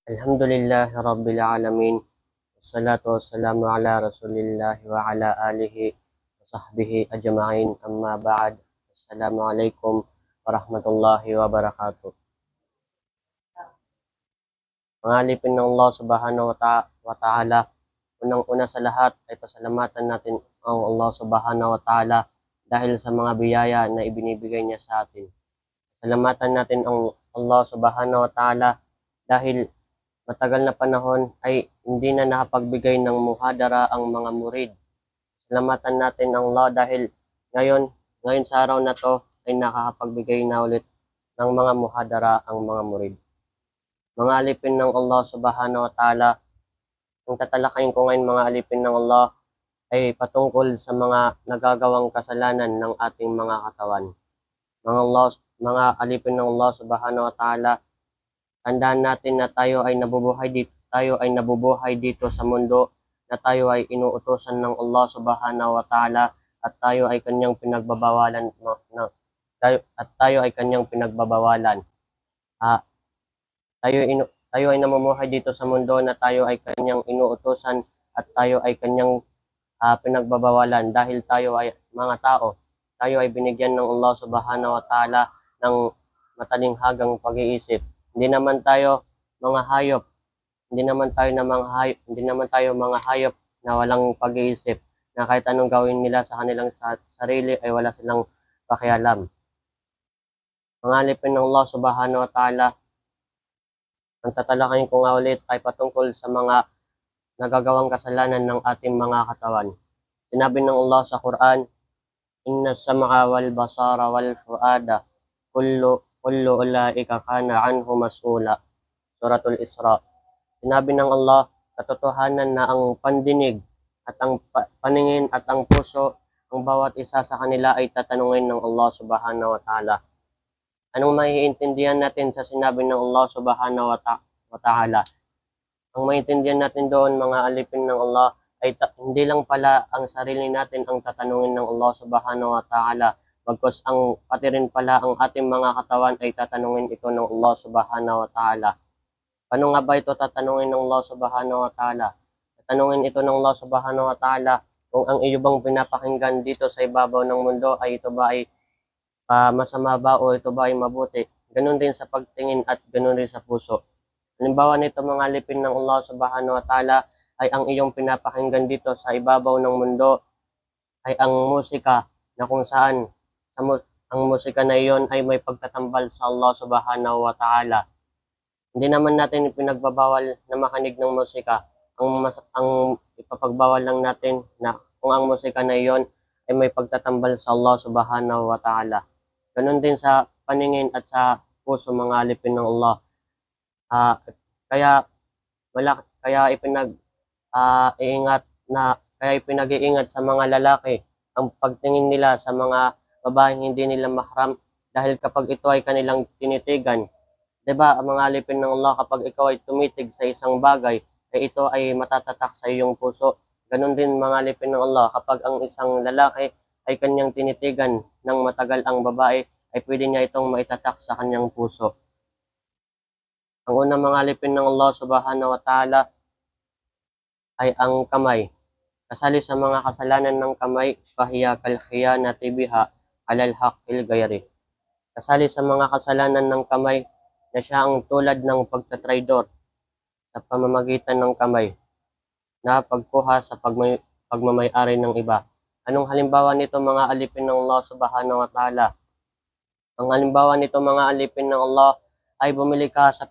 Alhamdulillahi Rabbil Alamin. Wassalatu wassalamu ala Rasulillah wa ala alihi wa sahbihi ajma'in. Amma ba'd. Assalamualaikum warahmatullahi wabarakatuh. Mga alipin ng Allah Subhanahu wa Ta'ala, unang-una sa lahat ay pasalamatan natin ang Allah Subhanahu wa Ta'ala dahil sa mga biyaya na ibinibigay niya sa atin. Salamatan natin ang Allah Subhanahu wa Ta'ala dahil matagal na panahon ay hindi na nakapagbigay ng muhadara ang mga murid. Salamatan natin ang Allah dahil ngayon sa araw na to ay nakakapagbigay na ulit ng mga muhadara ang mga murid. Mga alipin ng Allah Subhanahu wa Ta'ala, ang tatalakayin ko ngayon mga alipin ng Allah ay patungkol sa mga nagagawang kasalanan ng ating mga katawan. Mga alipin ng Allah Subhanahu wa Ta'ala, tandaan natin na tayo ay nabubuhay dito sa mundo, na tayo ay inuutosan ng Allah Subhanahu wa Ta'ala at tayo ay kanyang pinagbabawalan tayo ay namumuhay dito sa mundo na tayo ay kanyang inuutosan at tayo ay kanyang pinagbabawalan dahil tayo ay mga tao. Tayo ay binigyan ng Allah Subhanahu wa Ta'ala ng matalinghagang pag-iisip. Hindi naman tayo mga hayop. Hindi naman tayo mga hayop na walang pag-iisip, na kahit anong gawin nila sa kanilang sarili ay wala silang pakialam. Mga alipin ng Allah Subhanahu wa Ta'ala, ang tatalakayin ko nga ulit ay patungkol sa mga nagagawang kasalanan ng ating mga katawan. Sinabi ng Allah sa Quran, "Inna sam'a wal basara wal fuada kullu ulaika kana anhu mas'ula." Suratul Isra. Sinabi ng Allah, katotohanan na ang pandinig at ang paningin at ang puso, ang bawat isa sa kanila ay tatanungin ng Allah Subhanahu wa Ta'ala. Anong maiintindihan natin sa sinabi ng Allah Subhanahu wa Ta'ala? Ang maiintindihan natin doon mga alipin ng Allah ay hindi lang pala ang sarili natin ang tatanungin ng Allah Subhanahu wa Ta'ala, bagkus pati rin pala ang ating mga katawan ay tatanungin ito ng Allah Subhanahu wa Ta'ala. Paano nga ba ito tatanungin ng Allah Subhanahu wa Ta'ala? Tatanungin ito ng Allah Subhanahu wa Ta'ala kung ang iyo bang pinapakinggan dito sa ibabaw ng mundo ay ito ba ay masama ba o ito ba ay mabuti. Ganun din sa pagtingin at ganun din sa puso. Halimbawa nito mga alipin ng Allah Subhanahu wa Ta'ala ay ang iyong pinapakinggan dito sa ibabaw ng mundo ay ang musika, na kung saan ang musika na iyon ay may pagtatambal sa Allah Subhanahu wa Ta'ala. Hindi naman natin ipinagbabawal na makinig ng musika. Ang ipapagbawal lang natin na kung ang musika na iyon ay may pagtatambal sa Allah Subhanahu wa Ta'ala. Ganun din sa paningin at sa puso mga alipin ng Allah. Kaya ipinag-iingat sa mga lalaki ang pagtingin nila sa mga babaeng hindi nila mahram, dahil kapag ito ay kanilang tinitigan, 'di ba, mga alipin ng Allah, kapag ikaw ay tumitig sa isang bagay, ay ito ay matatatak sa iyong puso. Ganun din mga alipin ng Allah, kapag ang isang lalaki ay kanyang tinitigan ng matagal ang babae, ay pwede niya itong maitatak sa kanyang puso. Ang unang mga alipin ng Allah Subhanahu wa Ta'ala ay ang kamay. Kasali sa mga kasalanan ng kamay, fahiya kal khiyanati biha alal haqqil gayri. Kasali sa mga kasalanan ng kamay na siya ang tulad ng pagtatraidor sa pamamagitan ng kamay, na pagkuha sa pagmamay-ari ng iba. Anong halimbawa nito mga alipin ng Allah Subhanahu wa Ta'ala? Ang halimbawa nito mga alipin ng Allah ay bumili ka sa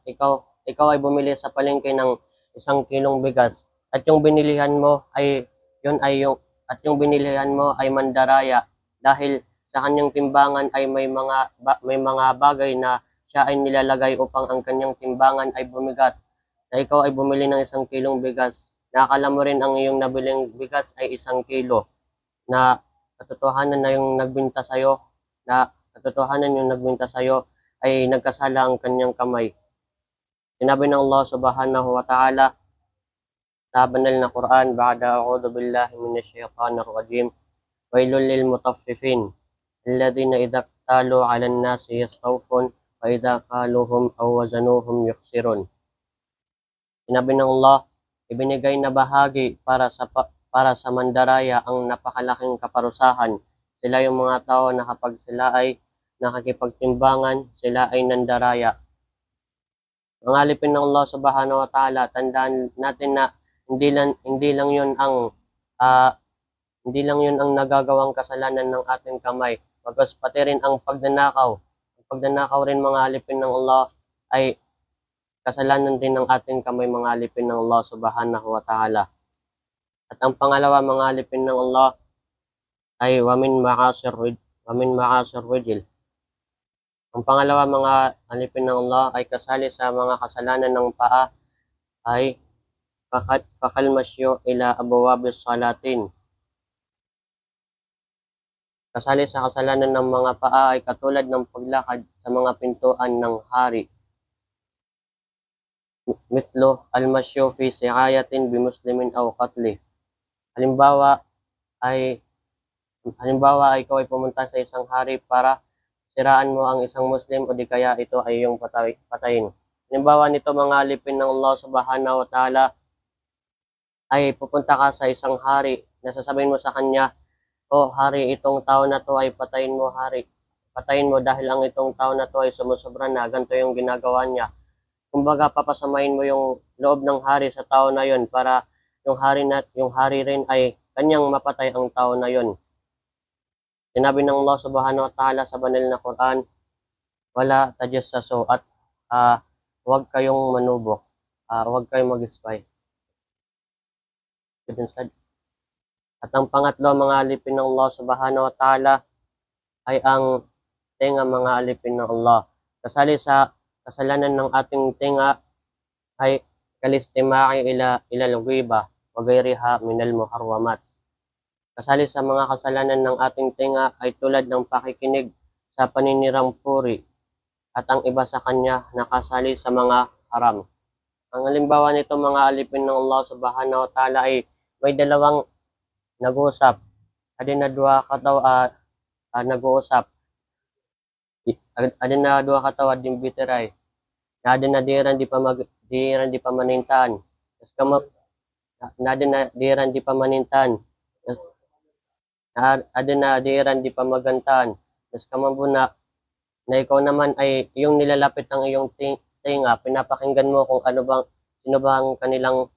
ikaw ay bumili sa palengke ng 1 kilong bigas, at yung binilihan mo ay yung binilihan mo ay mandaraya, dahil sa kanyang timbangan ay may mga bagay na siya ay nilalagay upang ang kanyang timbangan ay bumigat. Na ikaw ay bumili ng 1 kilong bigas, na akala mo rin ang iyong nabiling bigas ay 1 kilo, na katotohanan yung nagbenta sa'yo ay nagkasala ang kanyang kamay. Sinabi ng Allah Subhanahu wa Ta'ala sa banal na Quran, ba'da a'udhu billahi minash shaitanir rajim, wailul lil mutaffifin alladhina idza talu 'alan nasi yastawfun wa idza qaluhum aw wazanuhum yukhsirun. Sinabi ng Allah, ibinigay na bahagi para sa mandaraya ang napakalaking kaparusahan. Sila yung mga tao na kapag sila ay nakikipagtimbangan, sila ay nandaraya. Mga alipin ng Allah Subhanahu wa Ta'ala, tandaan natin na hindi lang 'yun ang ah, hindi lang 'yun ang nagagawang kasalanan ng ating kamay, bagkus pati rin ang pagnanakaw. Ang pagnanakaw rin mga alipin ng Allah ay kasalanan din ng ating kamay, mga alipin ng Allah Subhanahu wa Ta'ala. At ang pangalawa mga alipin ng Allah ay wamin ma'asir wijil. Ang pangalawa mga alipin ng Allah ay kasali sa mga kasalanan ng paa ay fakal masyo ila abwabis salatin. Kasali sa kasalanan ng mga paa ay katulad ng paglakad sa mga pintuan ng hari. Mithlo al-masyo fi si'ayatin bi muslimin aw qatli. Halimbawa ay ikaw ay pumunta sa isang hari para siraan mo ang isang Muslim o di kaya ito ay iyong patayin. Halimbawa nito mga alipin ng Allah Subhanahu wa Ta'ala ay pupunta ka sa isang hari na sasabihin mo sa kanya, "Oh, hari, itong tao na to ay patayin mo, hari. Patayin mo dahil ang itong tao na to ay sumusobra na, ganito yung ginagawa niya." Kumbaga papasamahin mo yung loob ng hari sa tao na yon para yung hari rin ay kanyang mapatay ang tao na yon. Sinabi ng Allah Subhanahu wa Ta'ala sa banal na Quran, wala tajassasu at huwag kayong manubok, huwag kayong mag-spy. At ang pangatlo mga alipin ng Allah Subhanahu wa Ta'ala ay ang tenga mga alipin ng Allah. Kasali sa kasalanan ng ating tenga ay kalistimai ila lugiba wa ghairiha minal muharramat. Kasali sa mga kasalanan ng ating tenga ay tulad ng pakikinig sa paninirang puri at ang iba sa kanya nakasali sa mga haram. Ang halimbawa nito mga alipin ng Allah Subhanahu wa Ta'ala ay may dalawang nag-uusap. Adin na dua kataw nag-uusap. Adin na dua kataw din bitiray. Adin na diran di pa manintan. Adin na diran di pa manintan. Adin na diran di pa magantan. Tapos kamabuna na ikaw naman ay yung nilalapit ang iyong tinga, pinapakinggan mo kung sino bang kanilang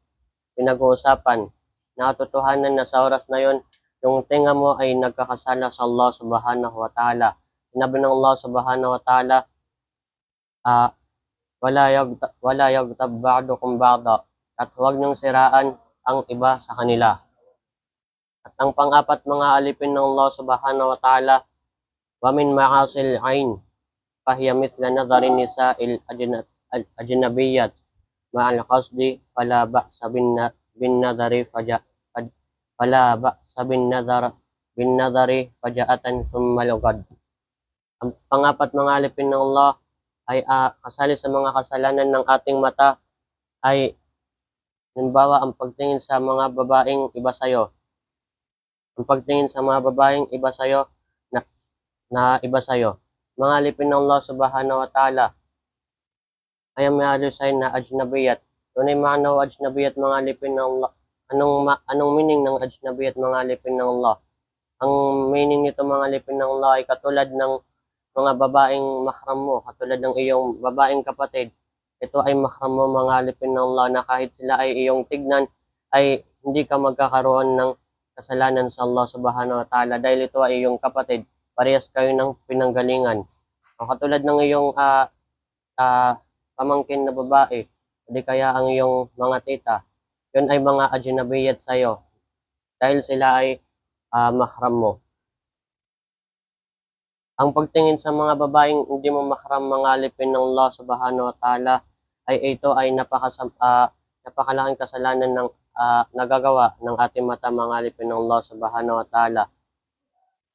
pinag-uusapan. Nakatotohanan na sa oras na yon, yung tinga mo ay nagkakasala sa Allah Subhanahu wa Ta'ala. Sinabi ng Allah Subhanahu wa Ta'ala, wala yagtab ba'dukum ba'da, at huwag niyong siraan ang iba sa kanila. At ang pang-apat mga alipin ng Allah Subhanahu wa Ta'ala, wa min ma'asil ain fahiya mithla nadharin nisa'il ajnabiyyat ma'al qasdi fala ba'sa bin nadhari faja'atan thumma lugad. Ang pangapat mga alipin ng Allah ay kasali sa mga kasalanan ng ating mata ay halimbawa ang pagtingin sa mga babaeng iba sa'yo. Ang pagtingin sa mga babaeng iba sa'yo na iba sa'yo. Mga alipin ng Allah Subhanahu wa Ta'ala ay may alisay na ajnabiyat. Tunay manaw ajnabiyat mga alipin ng Allah. Anong meaning ng ajnabiyat mga alipin ng Allah? Ang meaning nito mga alipin ng Allah ay katulad ng mga babaeng mahram mo, katulad ng iyong babaeng kapatid. Ito ay mahram mo mga alipin ng Allah na kahit sila ay iyong tignan ay hindi ka magkakaroon ng kasalanan sa Allah Subhanahu wa Ta'ala dahil ito ay iyong kapatid. Parehas kayo ng pinanggalingan. O katulad ng iyong pamangkin na babae, hindi kaya ang iyong mga tita, yun ay mga ajnabiyat sa'yo dahil sila ay mahram mo. Ang pagtingin sa mga babaeng hindi mo mahram mga alipin ng Allah Subhanahu wa Ta'ala ay ito ay napakalaking kasalanan ng nagagawa ng ating mata mga alipin ng Allah Subhanahu wa Ta'ala.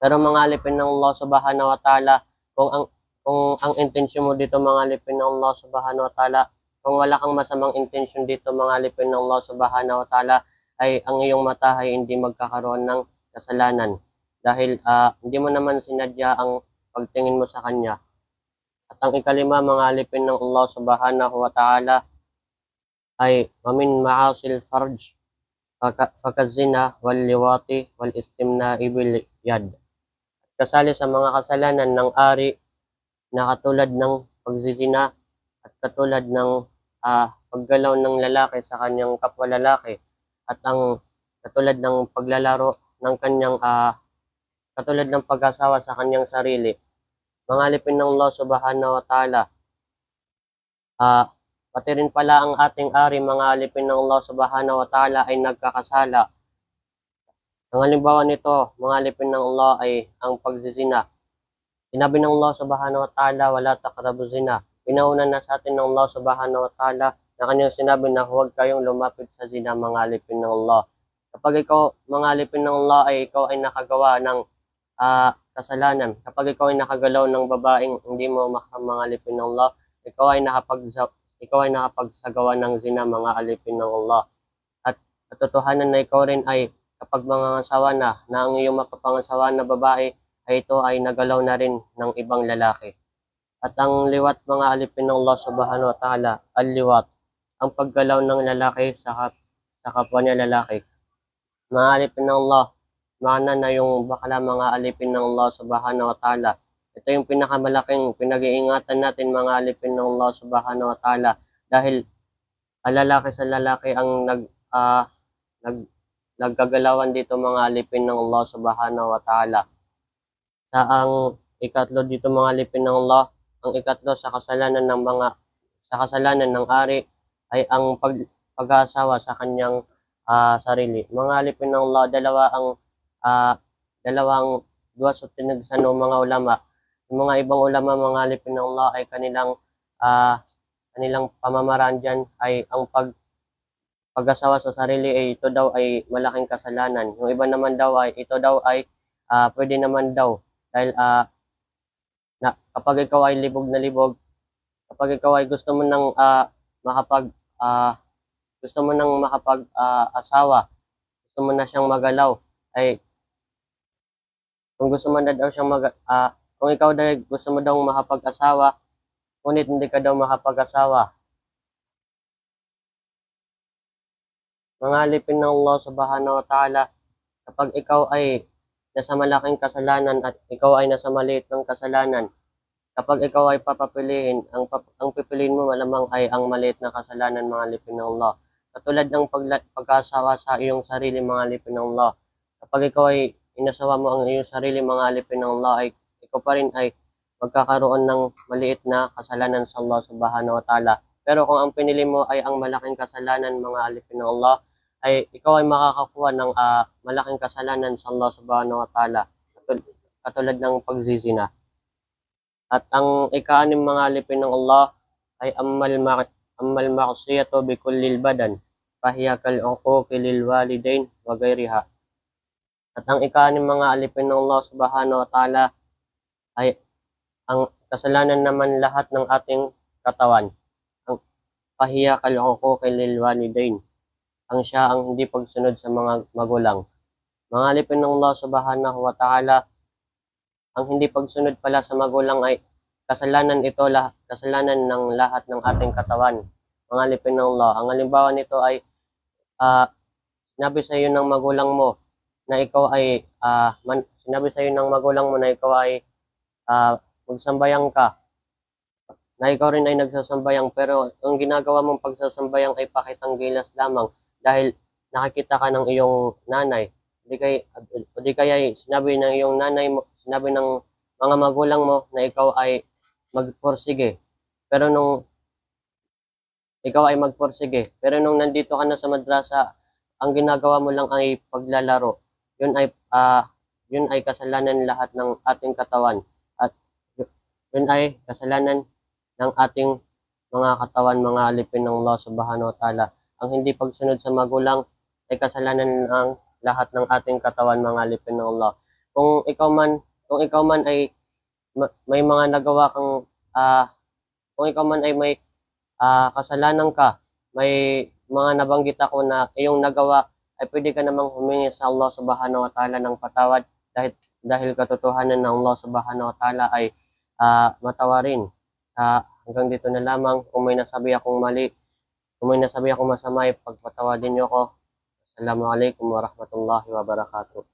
Pero mga alipin ng Allah Subhanahu wa Ta'ala, kung ang intensyon mo dito mga alipin ng Allah Subhanahu wa Ta'ala, kung wala kang masamang intensyon dito mga alipin ng Allah Subhanahu wa Ta'ala, ay ang iyong mata ay hindi magkakaroon ng kasalanan. Dahil hindi mo naman sinadya ang pagtingin mo sa kanya. At ang ikalima mga alipin ng Allah Subhanahu wa Ta'ala ay mamin ma'asil farj fakazina wal liwati wal istimna'i bil yad. Kasali sa mga kasalanan ng ari na katulad ng pagzizina at katulad ng paggalaw ng lalaki sa kanyang kapwa lalaki at ang katulad ng paglalaro ng kanyang katulad ng pag-asawa sa kanyang sarili. Mga alipin ng Allah subhanahu wa ta'ala, pati rin pala ang ating ari, mga alipin ng Allah subhanahu wa ta'ala ay nagkakasala. Ang halimbawa nito, mga alipin ng Allah ay ang pagzizina. Sinabi ng Allah subhanahu wa ta'ala, wala taqrabu zina. Pinauna na sa atin ng Allah subhanahu wa ta'ala na kanyang sinabi na huwag kayong lumapit sa zina, mga alipin ng Allah. Kapag ikaw, mga alipin ng Allah, ay ikaw ay nakagawa ng kasalanan. Kapag ikaw ay nakagalaw ng babaeng hindi mo mahram, mga alipin ng Allah, ikaw ay nakapagsagawa ng zina, mga alipin ng Allah. At katotohanan na ikaw rin ay kapag mangangasawa na ang iyong makapangasawa na babae ay ito ay nagalaw na rin ng ibang lalaki. At ang liwat, mga alipin ng Allah subhanahu wa ta'ala, al-liwat, ang paggalaw ng lalaki sa kapwa niya lalaki. Mga alipin ng Allah, mana na yung bakla, mga alipin ng Allah subhanahu wa ta'ala. Ito yung pinakamalaking pinag-iingatan natin, mga alipin ng Allah subhanahu wa ta'ala, dahil lalaki sa lalaki ang nagkagalawan dito, mga alipin ng Allah subhanahu wa ta'ala. Sa ang ikatlo dito, mga alipin ng Allah, ang ikatlo sa kasalanan ng ari ay ang pag-aasawa sa kanyang sarili. Mga alipin ng Allah, dalawang duwas o tinagsan mga ulama. Yung mga ibang ulama, mga alipin ng Allah, ay kanilang pamamaraan dyan ay ang pag-asawa sa sarili ay ito daw ay malaking kasalanan. Yung iba naman daw ay ito daw ay pwede naman daw dahil na kapag ikaw ay libog na libog, kapag ikaw ay gusto mo nang asawa, gusto mo na siyang magalaw, ay kung gusto mo na daw siyang kung ikaw daw gusto mo daw makapag-asawa, ngunit hindi ka daw makapag-asawa. Mga alipin ng Allah subhanahu wa ta'ala, kapag ikaw ay nasa malaking kasalanan at ikaw ay nasa maliit ng kasalanan, kapag ikaw ay papapiliin, ang pipiliin mo malamang ay ang maliit na kasalanan, mga alipin ng Allah. Katulad ng pag-asawa sa iyong sarili, mga alipin ng Allah. Kapag ikaw ay inasawa mo ang iyong sarili, mga alipin ng Allah, ay ikaw pa rin ay magkakaroon ng maliit na kasalanan sa Allah subhanahu wa ta'ala. Pero kung ang pinili mo ay ang malaking kasalanan, mga alipin ng Allah, ay ikaw ay makakakuha ng malaking kasalanan sa Allah subhanahu wa ta'ala, katulad ng pagzizina. At ang ika-anim, mga alipin ng Allah, ay ammal ma'siyatu bi kullil badan fahiya kal uquqi lil walidain wa ghayriha. At ang ika-anim, mga alipin ng Allah subhanahu wa ta'ala, ay ang kasalanan naman lahat ng ating katawan. Ang fahiya kal uquqi lil walidain, ang siya ang hindi pagsunod sa mga magulang. Mga alipin ng Allah subhanahu wa ta'ala, ang hindi pagsunod pala sa magulang ay kasalanan kasalanan ng lahat ng ating katawan. Mga alipin ng Allah, ang halimbawa nito ay sinabi sa iyo ng magulang mo na ikaw ay magsambayang ka, na ikaw rin ay nagsasambayang, pero ang ginagawa mong pagsasambayang ay pakitang gilas lamang dahil nakikita ka ng iyong nanay. Di kaya sinabi ng iyong nanay mo, sinabi ng mga magulang mo na ikaw ay magporsige. Pero nung nandito ka na sa madrasa, ang ginagawa mo lang ay paglalaro. Yun ay kasalanan lahat ng ating katawan. At yun ay kasalanan ng ating mga katawan, mga alipin ng Allah subhanahu wa ta'ala. Ang hindi pagsunod sa magulang ay kasalanan ng lahat ng ating katawan, mga alipin ng Allah. Kung ikaw man ay may mga nagawa kang kung ikaw man ay may kasalanan ka, may mga nabanggit ako na iyong nagawa, ay pwede ka namang humingi sa Allah subhanahu wa ta'ala ng patawad dahil katotohanan ng Allah subhanahu wa ta'ala ay matawarin. Hanggang dito na lamang. Kung may nasabi akong mali, Kung may nasabi akong masama, pagpatawadin niyo ako. Assalamualaikum warahmatullahi wabarakatuh.